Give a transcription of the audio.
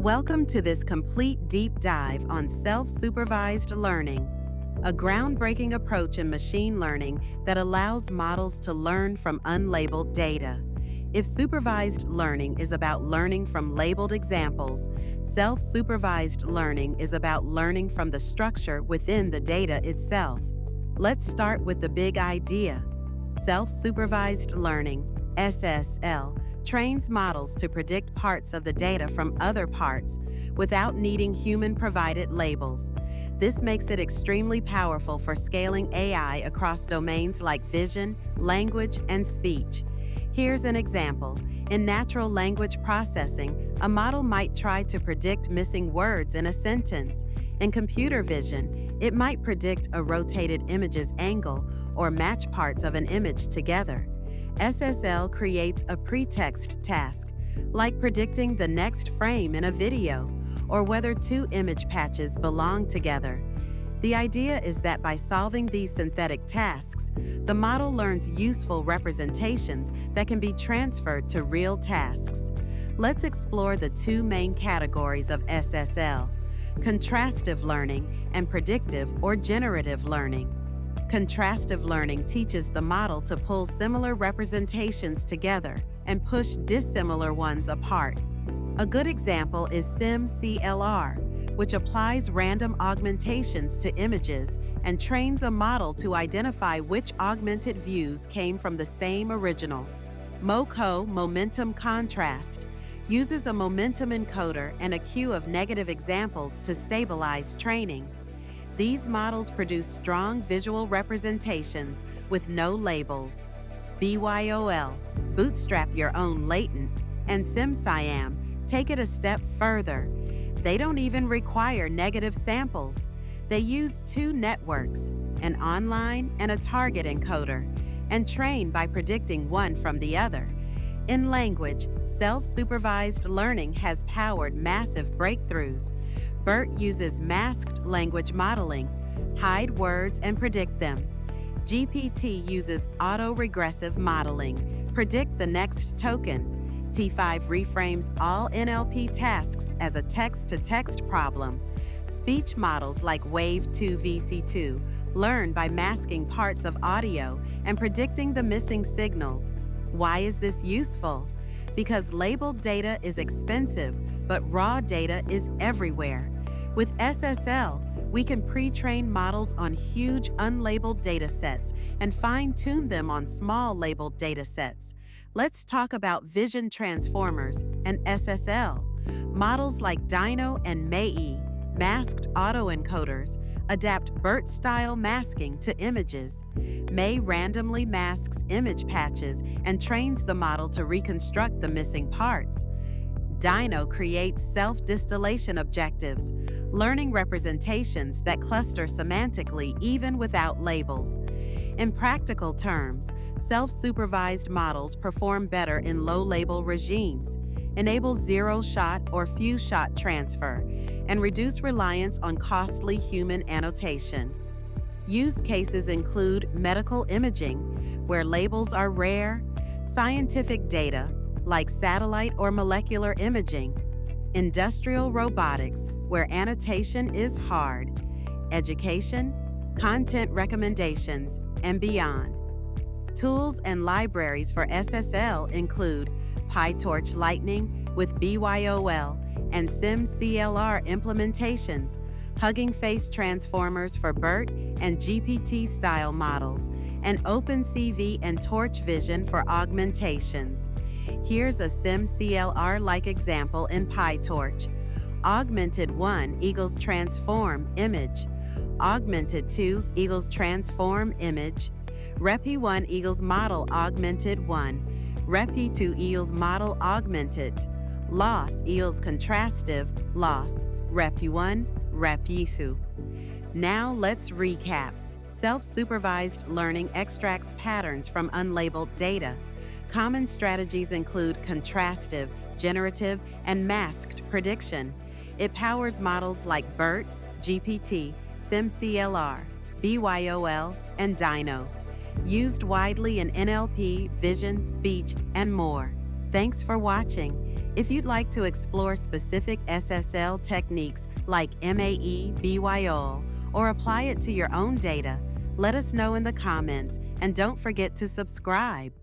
Welcome to this complete deep dive on self-supervised learning, a groundbreaking approach in machine learning that allows models to learn from unlabeled data. If supervised learning is about learning from labeled examples, self-supervised learning is about learning from the structure within the data itself. Let's start with the big idea. Self-supervised learning, SSL, trains models to predict parts of the data from other parts without needing human-provided labels. This makes it extremely powerful for scaling AI across domains like vision, language, and speech. Here's an example. In natural language processing, a model might try to predict missing words in a sentence. In computer vision, it might predict a rotated image's angle or match parts of an image together. SSL creates a pretext task, like predicting the next frame in a video or whether two image patches belong together. The idea is that by solving these synthetic tasks, the model learns useful representations that can be transferred to real tasks. Let's explore the two main categories of SSL: contrastive learning and predictive or generative learning. Contrastive learning teaches the model to pull similar representations together and push dissimilar ones apart. A good example is SimCLR, which applies random augmentations to images and trains a model to identify which augmented views came from the same original. MoCo, momentum contrast, uses a momentum encoder and a queue of negative examples to stabilize training. These models produce strong visual representations with no labels. BYOL, bootstrap your own latent, and SimCLR take it a step further. They don't even require negative samples. They use two networks, an online and a target encoder, and train by predicting one from the other. In language, self-supervised learning has powered massive breakthroughs. BERT uses masked language modeling, hide words and predict them. GPT uses auto-regressive modeling, predict the next token. T5 reframes all NLP tasks as a text-to-text problem. Speech models like Wave2VC2 learn by masking parts of audio and predicting the missing signals. Why is this useful? Because labeled data is expensive, but raw data is everywhere. With SSL, we can pre-train models on huge unlabeled datasets and fine-tune them on small labeled datasets. Let's talk about vision transformers and SSL. Models like DINO and MoCo, masked autoencoders, adapt BERT-style masking to images. May randomly masks image patches and trains the model to reconstruct the missing parts. DINO creates self-distillation objectives, learning representations that cluster semantically even without labels. In practical terms, self-supervised models perform better in low-label regimes, enable zero-shot or few-shot transfer, and reduce reliance on costly human annotation. Use cases include medical imaging, where labels are rare, scientific data, like satellite or molecular imaging, industrial robotics, where annotation is hard, education, content recommendations, and beyond. Tools and libraries for SSL include PyTorch Lightning with BYOL and SimCLR implementations, Hugging Face transformers for BERT and GPT-style models, and OpenCV and Torch Vision for augmentations. Here's a SimCLR-like example in PyTorch. Augmented 1 equals transform image. Augmented 2 equals transform image. Repi1 equals model augmented 1. Repi2 equals model augmented. Loss equals contrastive loss. Repi1, Repi2. Now let's recap. Self-supervised learning extracts patterns from unlabeled data. Common strategies include contrastive, generative, and masked prediction. It powers models like BERT, GPT, SimCLR, BYOL, and DINO. Used widely in NLP, vision, speech, and more. Thanks for watching. If you'd like to explore specific SSL techniques like MAE, BYOL, or apply it to your own data, let us know in the comments and don't forget to subscribe.